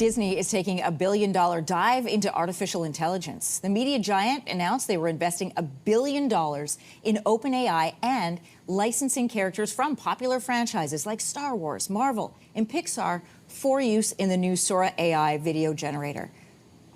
Disney is taking $1 billion dive into artificial intelligence. The media giant announced they were investing $1 billion in OpenAI and licensing characters from popular franchises like Star Wars, Marvel, and Pixar for use in the new Sora AI video generator.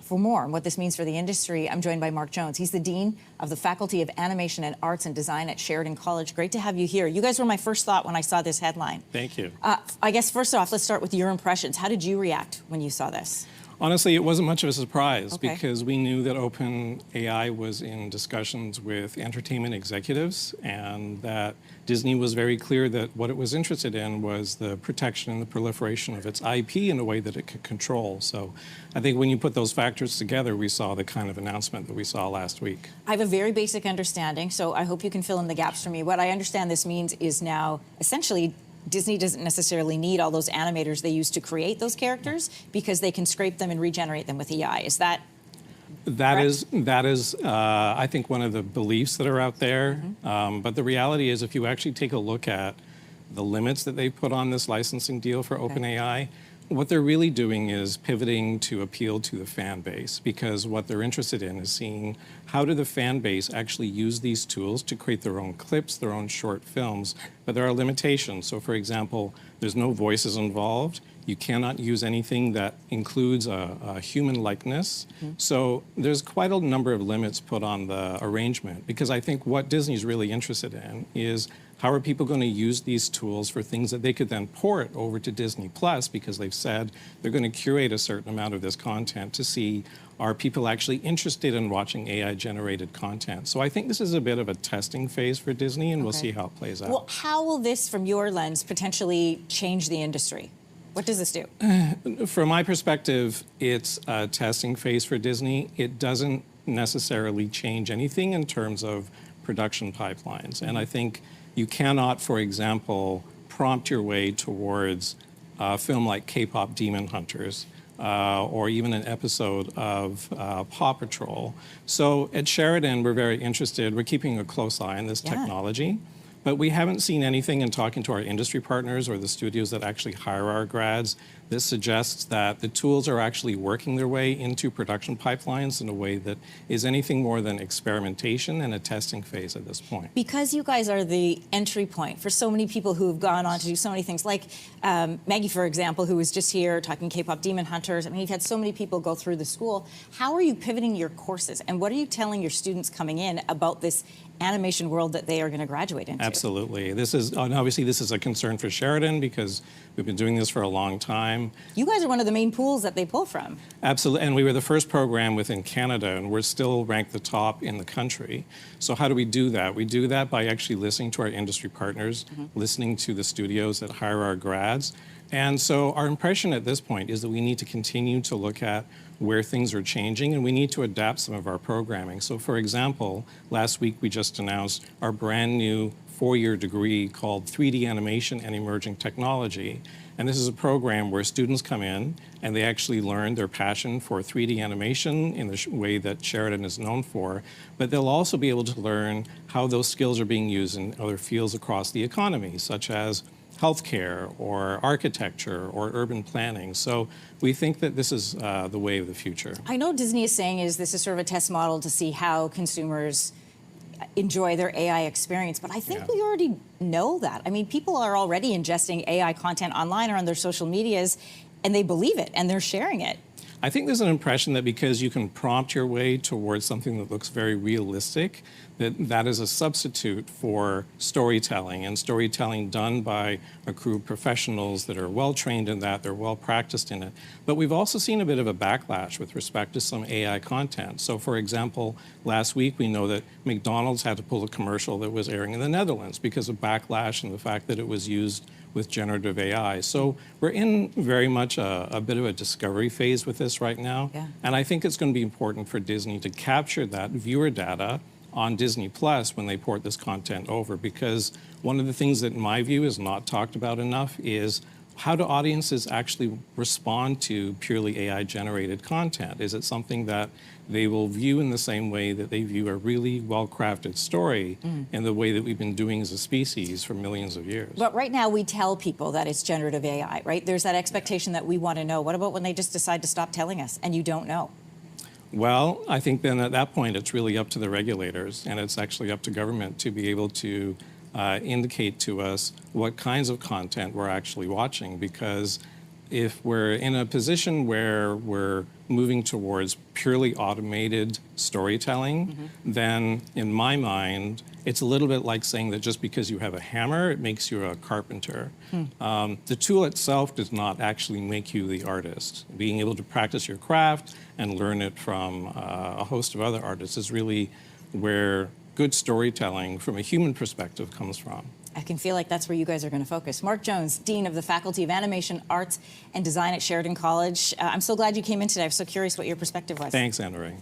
For more on what this means for the industry, I'm joined by Mark Jones. He's the Dean of the Faculty of Animation and Arts and Design at Sheridan College. Great to have you here. You guys were my first thought when I saw this headline. Thank you. I guess first off, let's start with your impressions. How did you react when you saw this? Honestly, it wasn't much of a surprise Okay. because we knew that OpenAI was in discussions with entertainment executives and that Disney was very clear that what it was interested in was the protection and the proliferation of its IP in a way that it could control. So I think when you put those factors together, we saw the kind of announcement that we saw last week. I have a very basic understanding, so I hope you can fill in the gaps for me. What I understand this means is now essentially Disney doesn't necessarily need all those animators they used to create those characters because they can scrape them and regenerate them with AI. Is that That is, I think, one of the beliefs that are out there. But the reality is, if you actually take a look at the limits that they put on this licensing deal for OpenAI, what they're really doing is pivoting to appeal to the fan base, because what they're interested in is seeing how do the fan base actually use these tools to create their own clips, their own short films, but there are limitations. So for example, there's no voices involved. You cannot use anything that includes a human likeness. So there's quite a number of limits put on the arrangement, because I think what Disney's really interested in is how are people going to use these tools for things that they could then port over to Disney Plus, because they've said they're going to curate a certain amount of this content to see are people actually interested in watching AI-generated content. So I think this is a bit of a testing phase for Disney, and we'll see how it plays out. Well, how will this, from your lens, potentially change the industry? What does this do? From my perspective, it's a testing phase for Disney. It doesn't necessarily change anything in terms of production pipelines. And I think you cannot, for example, prompt your way towards a film like K-pop Demon Hunters or even an episode of Paw Patrol. So at Sheridan, we're very interested. We're keeping a close eye on this technology. But we haven't seen anything in talking to our industry partners or the studios that actually hire our grads that suggests that the tools are actually working their way into production pipelines in a way that is anything more than experimentation and a testing phase at this point. Because you guys are the entry point for so many people who have gone on to do so many things, like Maggie, for example, who was just here talking K-pop Demon Hunters. I mean, you've had so many people go through the school. How are you pivoting your courses? And what are you telling your students coming in about this animation world that they are going to graduate into? Absolutely. This is, and obviously this is a concern for Sheridan because we've been doing this for a long time. You guys are one of the main pools that they pull from. Absolutely, and we were the first program within Canada, and we're still ranked the top in the country. So how do we do that? We do that by actually listening to our industry partners, listening to the studios that hire our grads. And so our impression at this point is that we need to continue to look at where things are changing, and we need to adapt some of our programming. So for example, last week we just announced our brand new 4-year degree called 3D Animation and Emerging Technology. And this is a program where students come in and they actually learn their passion for 3D animation in the way that Sheridan is known for, but they'll also be able to learn how those skills are being used in other fields across the economy, such as healthcare or architecture or urban planning. So we think that this is the way of the future. I know Disney is saying this is sort of a test model to see how consumers enjoy their AI experience, but I think we already know that. I mean, people are already ingesting AI content online or on their social medias, and they believe it, and they're sharing it. I think there's an impression that because you can prompt your way towards something that looks very realistic, that is a substitute for storytelling, and storytelling done by a crew of professionals that are well trained in that, they're well practiced in it. But we've also seen a bit of a backlash with respect to some AI content. So for example, last week we know that McDonald's had to pull a commercial that was airing in the Netherlands because of backlash and the fact that it was used with generative AI. So we're in very much a bit of a discovery phase with this right now. And I think it's going to be important for Disney to capture that viewer data on Disney Plus when they port this content over, because one of the things that in my view is not talked about enough is how do audiences actually respond to purely AI-generated content? Is it something that they will view in the same way that they view a really well-crafted story in the way that we've been doing as a species for millions of years? But right now we tell people that it's generative AI, right? There's that expectation that we want to know. What about when they just decide to stop telling us and you don't know? Well, I think then at that point it's really up to the regulators, and it's actually up to government to be able to indicate to us what kinds of content we're actually watching, because if we're in a position where we're moving towards purely automated storytelling, then in my mind, it's a little bit like saying that just because you have a hammer, it makes you a carpenter. The tool itself does not actually make you the artist. Being able to practice your craft and learn it from a host of other artists is really where good storytelling from a human perspective comes from. I can feel like that's where you guys are going to focus. Mark Jones, Dean of the Faculty of Animation, Arts, and Design at Sheridan College. I'm so glad you came in today. I'm so curious what your perspective was. Thanks, Anne Marie.